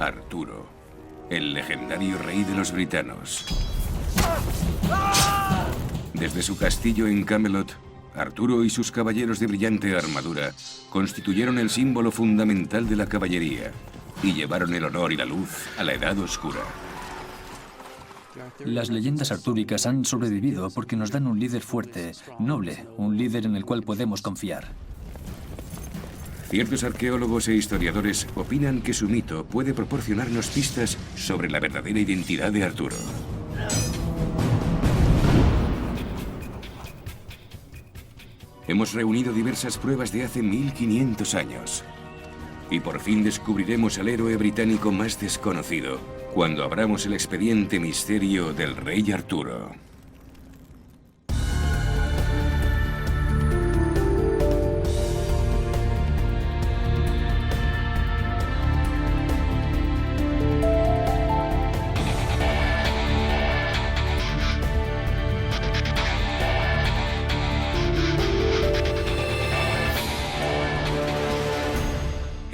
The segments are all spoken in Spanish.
Arturo, el legendario rey de los britanos. Desde su castillo en Camelot, Arturo y sus caballeros de brillante armadura constituyeron el símbolo fundamental de la caballería y llevaron el honor y la luz a la Edad Oscura. Las leyendas artúricas han sobrevivido porque nos dan un líder fuerte, noble, un líder en el cual podemos confiar. Ciertos arqueólogos e historiadores opinan que su mito puede proporcionarnos pistas sobre la verdadera identidad de Arturo. Hemos reunido diversas pruebas de hace 1500 años. Y por fin descubriremos al héroe británico más desconocido cuando abramos el expediente misterio del rey Arturo.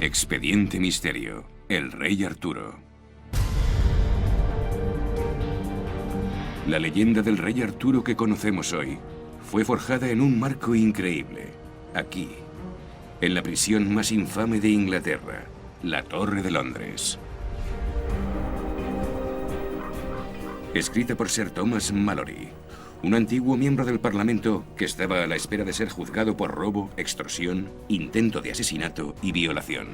Expediente Misterio, el rey Arturo. La leyenda del rey Arturo que conocemos hoy fue forjada en un marco increíble, aquí, en la prisión más infame de Inglaterra, la Torre de Londres. Escrita por Sir Thomas Malory, un antiguo miembro del Parlamento que estaba a la espera de ser juzgado por robo, extorsión, intento de asesinato y violación.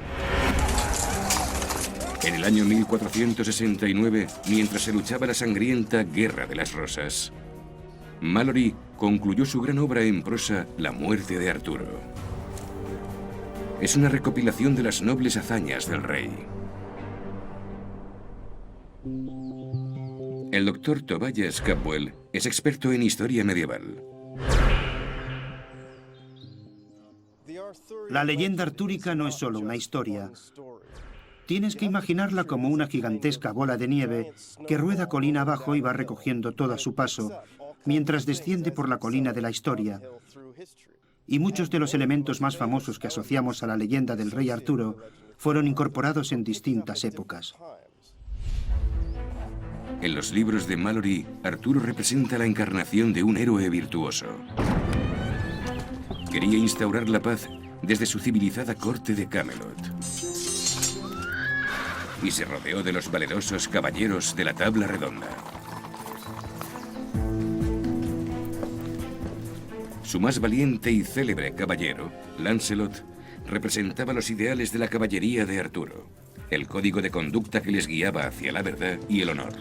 En el año 1469, mientras se luchaba la sangrienta Guerra de las Rosas, Malory concluyó su gran obra en prosa La muerte de Arturo. Es una recopilación de las nobles hazañas del rey. El doctor Tobias Capwell es experto en historia medieval. La leyenda artúrica no es solo una historia. Tienes que imaginarla como una gigantesca bola de nieve que rueda colina abajo y va recogiendo todo a su paso, mientras desciende por la colina de la historia. Y muchos de los elementos más famosos que asociamos a la leyenda del rey Arturo fueron incorporados en distintas épocas. En los libros de Malory, Arturo representa la encarnación de un héroe virtuoso. Quería instaurar la paz desde su civilizada corte de Camelot. Y se rodeó de los valerosos caballeros de la tabla redonda. Su más valiente y célebre caballero, Lancelot, representaba los ideales de la caballería de Arturo, el código de conducta que les guiaba hacia la verdad y el honor.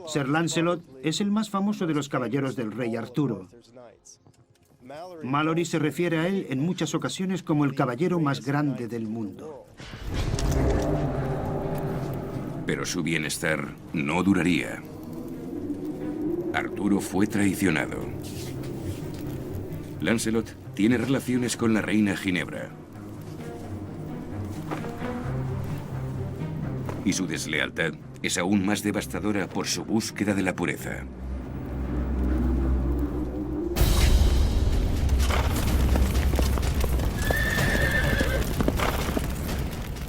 Sir Lancelot es el más famoso de los caballeros del rey Arturo. Malory se refiere a él en muchas ocasiones como el caballero más grande del mundo. Pero su bienestar no duraría. Arturo fue traicionado. Lancelot tiene relaciones con la reina Ginebra. Y su deslealtad es aún más devastadora por su búsqueda de la pureza.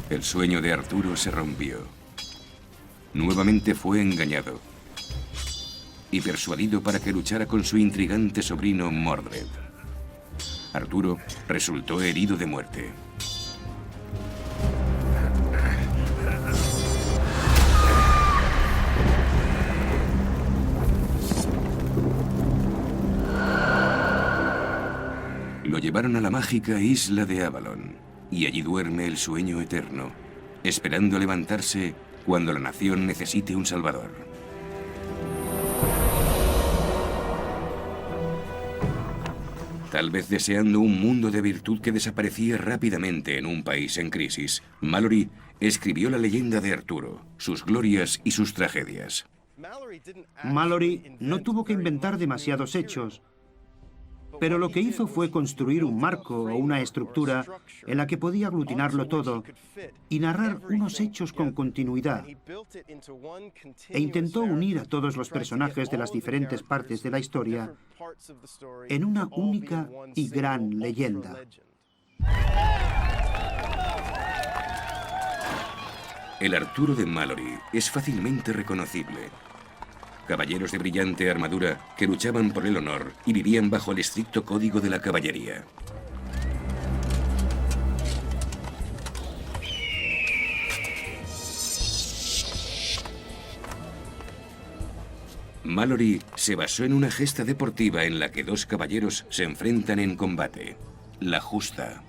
El sueño de Arturo se rompió. Nuevamente fue engañado y persuadido para que luchara con su intrigante sobrino Mordred. Arturo resultó herido de muerte. Lo llevaron a la mágica isla de Avalon, y allí duerme el sueño eterno, esperando levantarse cuando la nación necesite un salvador. Tal vez deseando un mundo de virtud que desaparecía rápidamente en un país en crisis, Malory escribió la leyenda de Arturo, sus glorias y sus tragedias. Malory no tuvo que inventar demasiados hechos, pero lo que hizo fue construir un marco o una estructura en la que podía aglutinarlo todo y narrar unos hechos con continuidad. E intentó unir a todos los personajes de las diferentes partes de la historia en una única y gran leyenda. El Arturo de Malory es fácilmente reconocible. Caballeros de brillante armadura que luchaban por el honor y vivían bajo el estricto código de la caballería. Malory se basó en una gesta deportiva en la que dos caballeros se enfrentan en combate, la justa.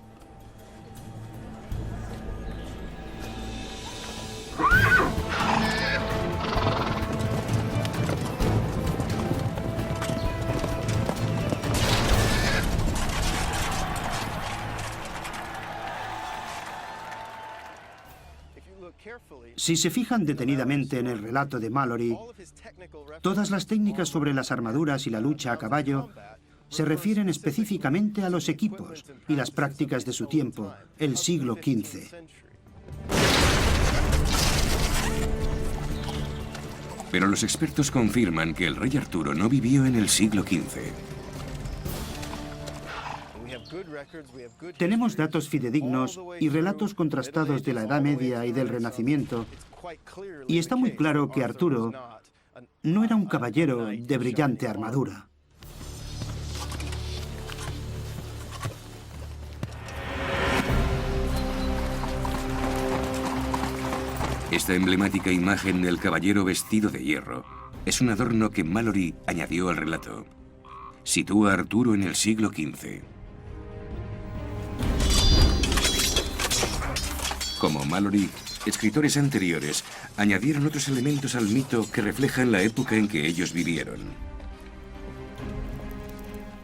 Si se fijan detenidamente en el relato de Malory, todas las técnicas sobre las armaduras y la lucha a caballo se refieren específicamente a los equipos y las prácticas de su tiempo, el siglo XV. Pero los expertos confirman que el rey Arturo no vivió en el siglo XV. Tenemos datos fidedignos y relatos contrastados de la Edad Media y del Renacimiento, y está muy claro que Arturo no era un caballero de brillante armadura. Esta emblemática imagen del caballero vestido de hierro es un adorno que Malory añadió al relato. Sitúa a Arturo en el siglo XV. Como Malory, escritores anteriores añadieron otros elementos al mito que reflejan la época en que ellos vivieron.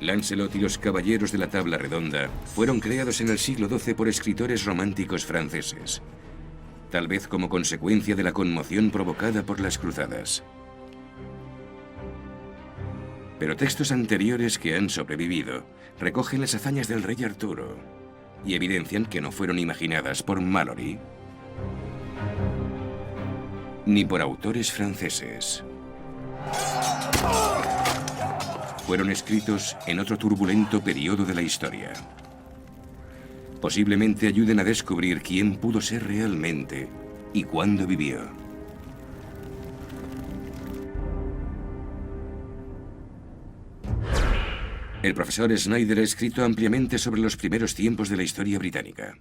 Lancelot y los caballeros de la tabla redonda fueron creados en el siglo XII por escritores románticos franceses, tal vez como consecuencia de la conmoción provocada por las cruzadas. Pero textos anteriores que han sobrevivido recogen las hazañas del rey Arturo y evidencian que no fueron imaginadas por Malory ni por autores franceses. Fueron escritos en otro turbulento periodo de la historia. Posiblemente ayuden a descubrir quién pudo ser realmente y cuándo vivió. El profesor Snyder ha escrito ampliamente sobre los primeros tiempos de la historia británica.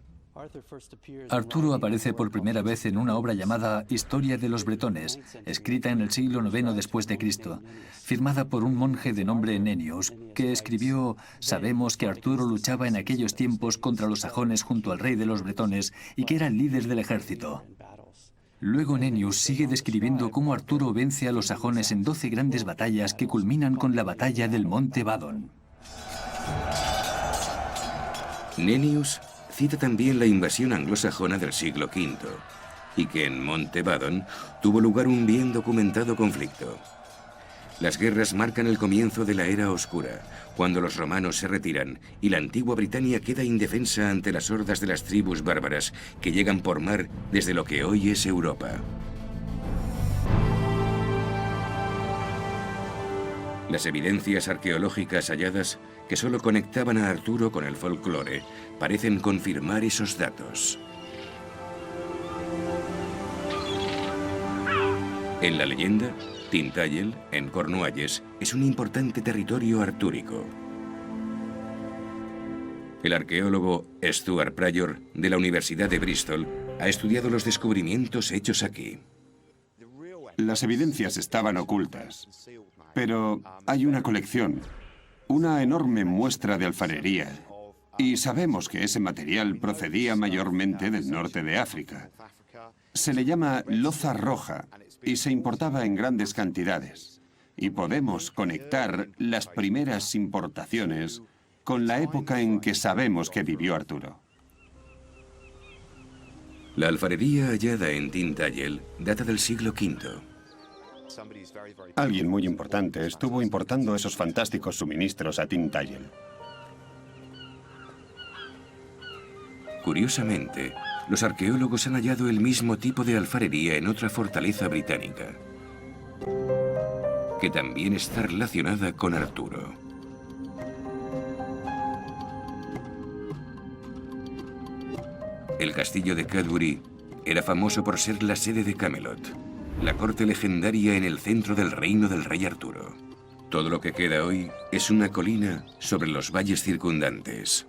Arturo aparece por primera vez en una obra llamada Historia de los Bretones, escrita en el siglo IX después de Cristo, firmada por un monje de nombre Nennius, que escribió: «Sabemos que Arturo luchaba en aquellos tiempos contra los sajones junto al rey de los bretones y que era el líder del ejército». Luego Nennius sigue describiendo cómo Arturo vence a los sajones en 12 grandes batallas que culminan con la batalla del Monte Badon. Nennius cita también la invasión anglosajona del siglo V y que en Monte Badon tuvo lugar un bien documentado conflicto. Las guerras marcan el comienzo de la Era Oscura, cuando los romanos se retiran y la antigua Britania queda indefensa ante las hordas de las tribus bárbaras que llegan por mar desde lo que hoy es Europa. Las evidencias arqueológicas halladas, que solo conectaban a Arturo con el folclore, parecen confirmar esos datos. En la leyenda, Tintagel, en Cornualles, es un importante territorio artúrico. El arqueólogo Stuart Pryor, de la Universidad de Bristol, ha estudiado los descubrimientos hechos aquí. Las evidencias estaban ocultas, pero hay una colección, una enorme muestra de alfarería, y sabemos que ese material procedía mayormente del norte de África. Se le llama loza roja y se importaba en grandes cantidades, y podemos conectar las primeras importaciones con la época en que sabemos que vivió Arturo. La alfarería hallada en Tintagel data del siglo V. Alguien muy importante estuvo importando esos fantásticos suministros a Tintagel. Curiosamente, los arqueólogos han hallado el mismo tipo de alfarería en otra fortaleza británica, que también está relacionada con Arturo. El castillo de Cadbury era famoso por ser la sede de Camelot, la corte legendaria en el centro del reino del rey Arturo. Todo lo que queda hoy es una colina sobre los valles circundantes.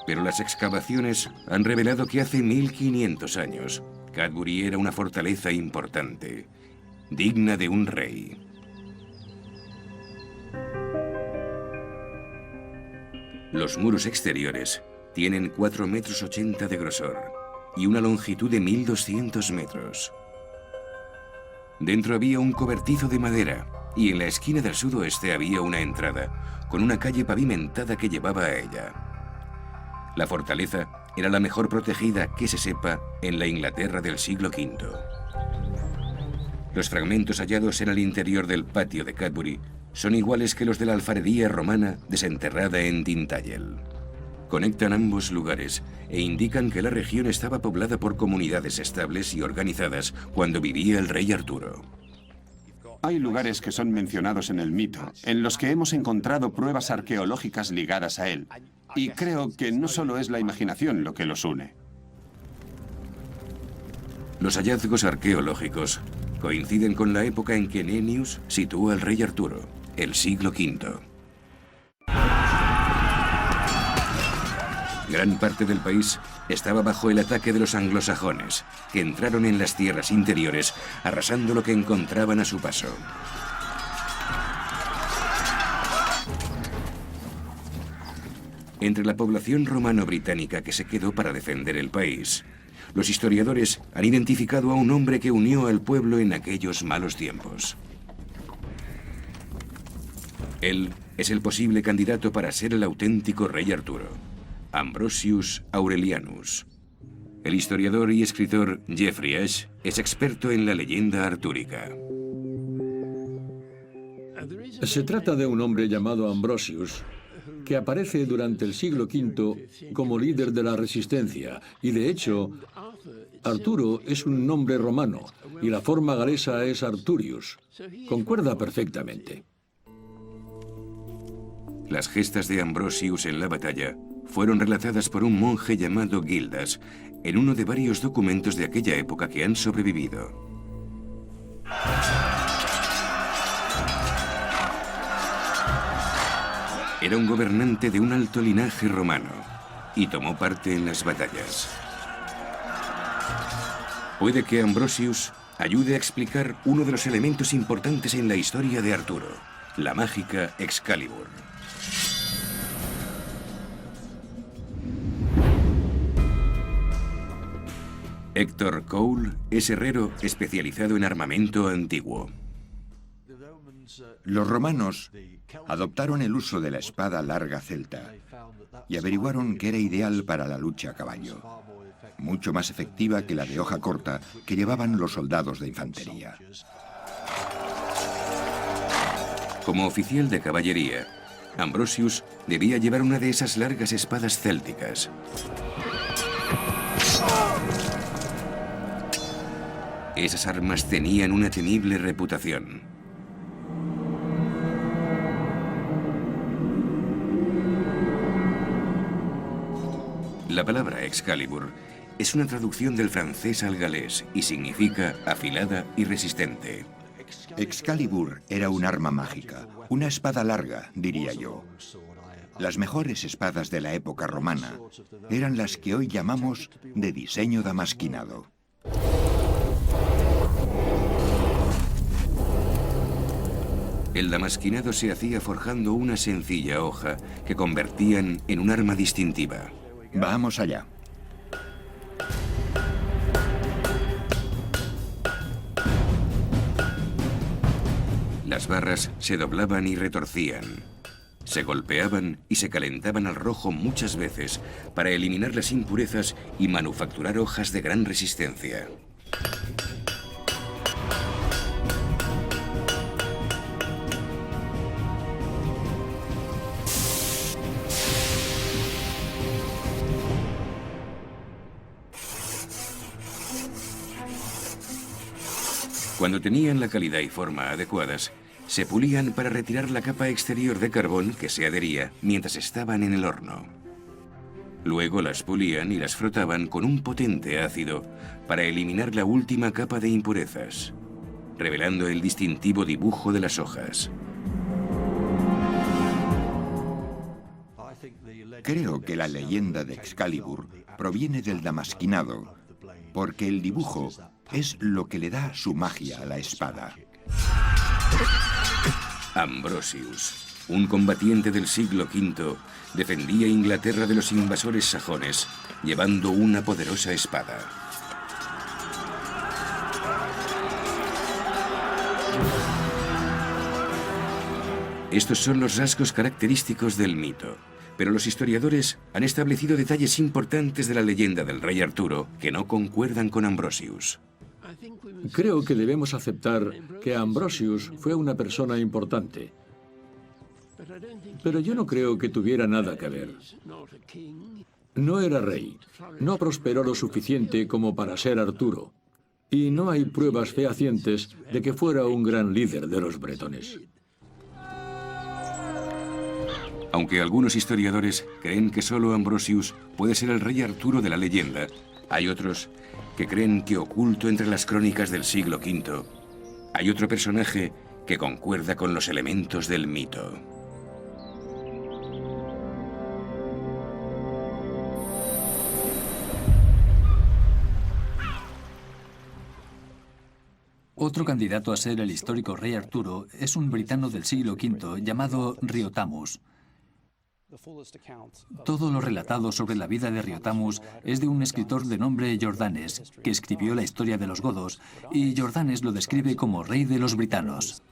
Pero las excavaciones han revelado que hace 1500 años, Cadbury era una fortaleza importante, digna de un rey. Los muros exteriores tienen 4,80 metros de grosor y una longitud de 1200 metros. Dentro había un cobertizo de madera y en la esquina del sudoeste había una entrada con una calle pavimentada que llevaba a ella. La fortaleza era la mejor protegida que se sepa en la Inglaterra del siglo V. Los fragmentos hallados en el interior del patio de Cadbury son iguales que los de la alfarería romana desenterrada en Tintagel. Conectan ambos lugares e indican que la región estaba poblada por comunidades estables y organizadas cuando vivía el rey Arturo. Hay lugares que son mencionados en el mito, en los que hemos encontrado pruebas arqueológicas ligadas a él. Y creo que no solo es la imaginación lo que los une. Los hallazgos arqueológicos coinciden con la época en que Nennius sitúa al rey Arturo, el siglo V. Gran parte del país estaba bajo el ataque de los anglosajones, que entraron en las tierras interiores, arrasando lo que encontraban a su paso. Entre la población romano-británica que se quedó para defender el país, los historiadores han identificado a un hombre que unió al pueblo en aquellos malos tiempos. Él es el posible candidato para ser el auténtico rey Arturo, Ambrosius Aurelianus. El historiador y escritor Geoffrey Ash es experto en la leyenda artúrica. Se trata de un hombre llamado Ambrosius, que aparece durante el siglo V como líder de la resistencia, y de hecho, Arturo es un nombre romano, y la forma galesa es Arturius. Concuerda perfectamente. Las gestas de Ambrosius en la batalla fueron relatadas por un monje llamado Gildas en uno de varios documentos de aquella época que han sobrevivido. Era un gobernante de un alto linaje romano y tomó parte en las batallas. Puede que Ambrosius ayude a explicar uno de los elementos importantes en la historia de Arturo, la mágica Excalibur. Héctor Cole es herrero especializado en armamento antiguo. Los romanos adoptaron el uso de la espada larga celta y averiguaron que era ideal para la lucha a caballo, mucho más efectiva que la de hoja corta que llevaban los soldados de infantería. Como oficial de caballería, Ambrosius debía llevar una de esas largas espadas célticas. Esas armas tenían una temible reputación. La palabra Excalibur es una traducción del francés al galés y significa afilada y resistente. Excalibur era un arma mágica, una espada larga, diría yo. Las mejores espadas de la época romana eran las que hoy llamamos de diseño damasquinado. El damasquinado se hacía forjando una sencilla hoja que convertían en un arma distintiva. Vamos allá. Las barras se doblaban y retorcían. Se golpeaban y se calentaban al rojo muchas veces para eliminar las impurezas y manufacturar hojas de gran resistencia. Cuando tenían la calidad y forma adecuadas, se pulían para retirar la capa exterior de carbón que se adhería mientras estaban en el horno. Luego las pulían y las frotaban con un potente ácido para eliminar la última capa de impurezas, revelando el distintivo dibujo de las hojas. Creo que la leyenda de Excalibur proviene del damasquinado, porque el dibujo es lo que le da su magia a la espada. Ambrosius, un combatiente del siglo V, defendía Inglaterra de los invasores sajones, llevando una poderosa espada. Estos son los rasgos característicos del mito, pero los historiadores han establecido detalles importantes de la leyenda del rey Arturo que no concuerdan con Ambrosius. Creo que debemos aceptar que Ambrosius fue una persona importante. Pero yo no creo que tuviera nada que ver. No era rey. No prosperó lo suficiente como para ser Arturo. Y no hay pruebas fehacientes de que fuera un gran líder de los bretones. Aunque algunos historiadores creen que solo Ambrosius puede ser el rey Arturo de la leyenda, hay otros que creen que oculto entre las crónicas del siglo V hay otro personaje que concuerda con los elementos del mito. Otro candidato a ser el histórico rey Arturo es un britano del siglo V llamado Riotamus. Todo lo relatado sobre la vida de Riotamus es de un escritor de nombre Jordanes, que escribió la historia de los godos, y Jordanes lo describe como rey de los britanos.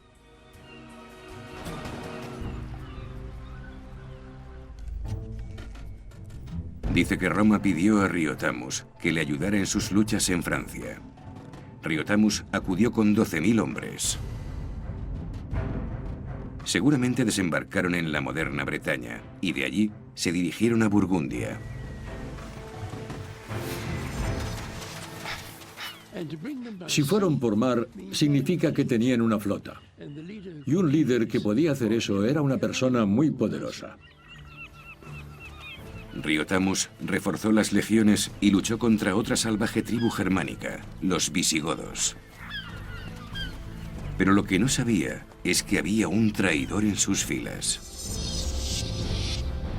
Dice que Roma pidió a Riotamus que le ayudara en sus luchas en Francia. Riotamus acudió con 12.000 hombres. Seguramente desembarcaron en la moderna Bretaña y de allí se dirigieron a Burgundia. Si fueron por mar, significa que tenían una flota. Y un líder que podía hacer eso era una persona muy poderosa. Riotamus reforzó las legiones y luchó contra otra salvaje tribu germánica, los visigodos. Pero lo que no sabía es que había un traidor en sus filas.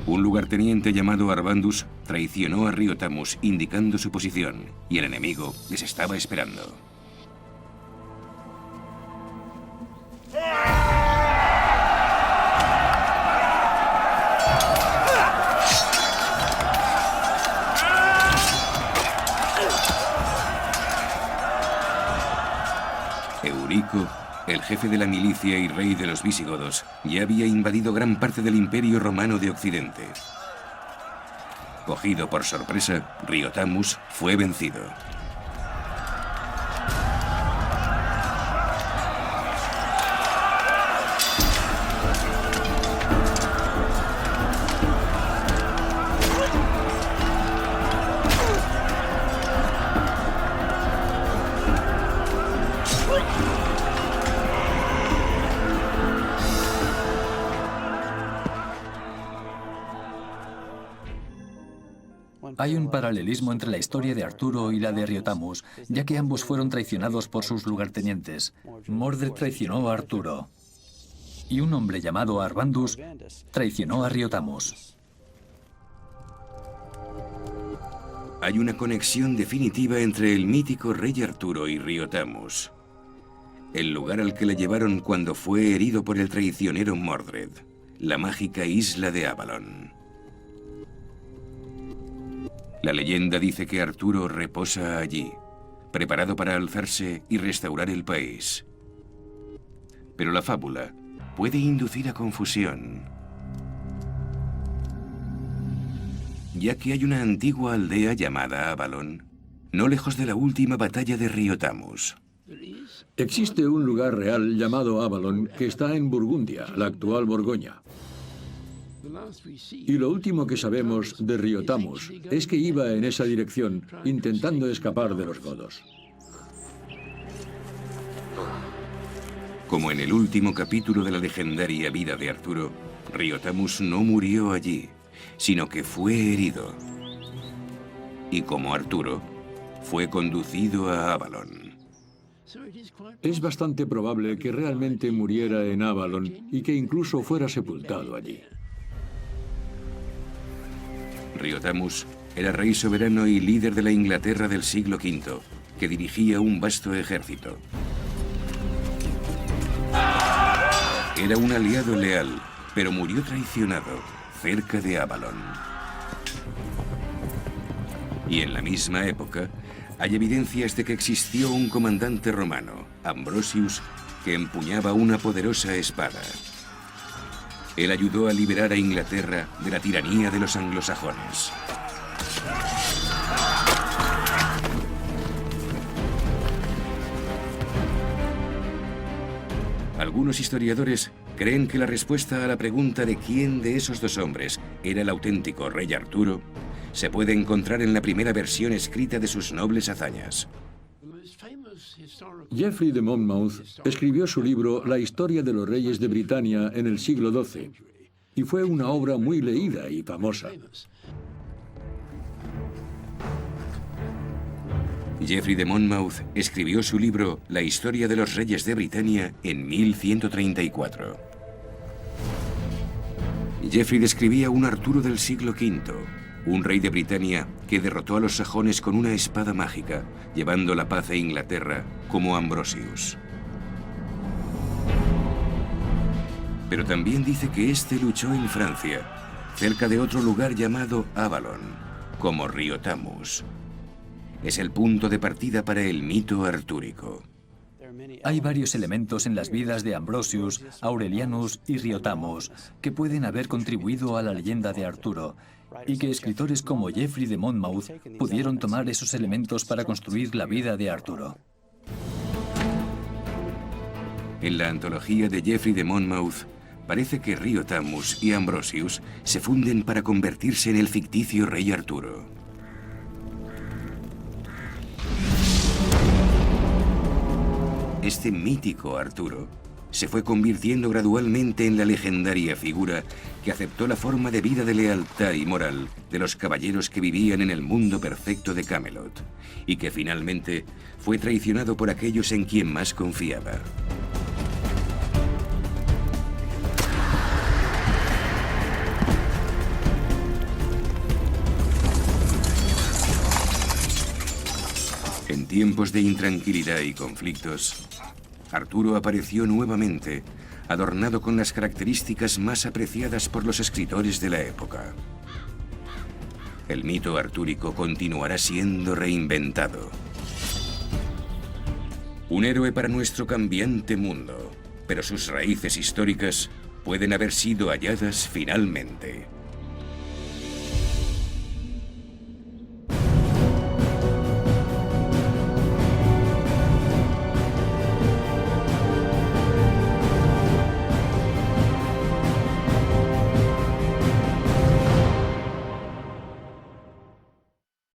Un lugarteniente llamado Arbandus traicionó a Riotamus indicando su posición, y el enemigo les estaba esperando. Eurico, el jefe de la milicia y rey de los visigodos, ya había invadido gran parte del Imperio Romano de Occidente. Cogido por sorpresa, Riotamus fue vencido. Hay un paralelismo entre la historia de Arturo y la de Riotamus, ya que ambos fueron traicionados por sus lugartenientes. Mordred traicionó a Arturo, y un hombre llamado Arbandus traicionó a Riotamus. Hay una conexión definitiva entre el mítico rey Arturo y Riotamus, el lugar al que le llevaron cuando fue herido por el traicionero Mordred, la mágica isla de Avalon. La leyenda dice que Arturo reposa allí, preparado para alzarse y restaurar el país. Pero la fábula puede inducir a confusión, ya que hay una antigua aldea llamada Avalon, no lejos de la última batalla de Riotamus. Existe un lugar real llamado Avalon que está en Burgundia, la actual Borgoña. Y lo último que sabemos de Riotamus es que iba en esa dirección, intentando escapar de los godos. Como en el último capítulo de la legendaria vida de Arturo, Riotamus no murió allí, sino que fue herido y como Arturo, fue conducido a Avalon. Es bastante probable que realmente muriera en Avalon y que incluso fuera sepultado allí. Riotamus era rey soberano y líder de la Inglaterra del siglo V, que dirigía un vasto ejército. Era un aliado leal, pero murió traicionado cerca de Avalon. Y en la misma época, hay evidencias de que existió un comandante romano, Ambrosius, que empuñaba una poderosa espada. Él ayudó a liberar a Inglaterra de la tiranía de los anglosajones. Algunos historiadores creen que la respuesta a la pregunta de quién de esos dos hombres era el auténtico rey Arturo se puede encontrar en la primera versión escrita de sus nobles hazañas. Geoffrey de Monmouth escribió su libro La historia de los reyes de Britania en el siglo XII, y fue una obra muy leída y famosa. Geoffrey de Monmouth escribió su libro La historia de los reyes de Britania en 1134. Geoffrey describía un Arturo del siglo V, un rey de Britania que derrotó a los sajones con una espada mágica, llevando la paz a Inglaterra como Ambrosius. Pero también dice que este luchó en Francia, cerca de otro lugar llamado Avalon, como Riotamus. Es el punto de partida para el mito artúrico. Hay varios elementos en las vidas de Ambrosius, Aurelianus y Riotamus que pueden haber contribuido a la leyenda de Arturo, y que escritores como Geoffrey de Monmouth pudieron tomar esos elementos para construir la vida de Arturo. En la antología de Geoffrey de Monmouth, parece que Riotamus y Ambrosius se funden para convertirse en el ficticio rey Arturo. Este mítico Arturo se fue convirtiendo gradualmente en la legendaria figura que aceptó la forma de vida de lealtad y moral de los caballeros que vivían en el mundo perfecto de Camelot, y que finalmente fue traicionado por aquellos en quien más confiaba. En tiempos de intranquilidad y conflictos, Arturo apareció nuevamente, adornado con las características más apreciadas por los escritores de la época. El mito artúrico continuará siendo reinventado. Un héroe para nuestro cambiante mundo, pero sus raíces históricas pueden haber sido halladas finalmente.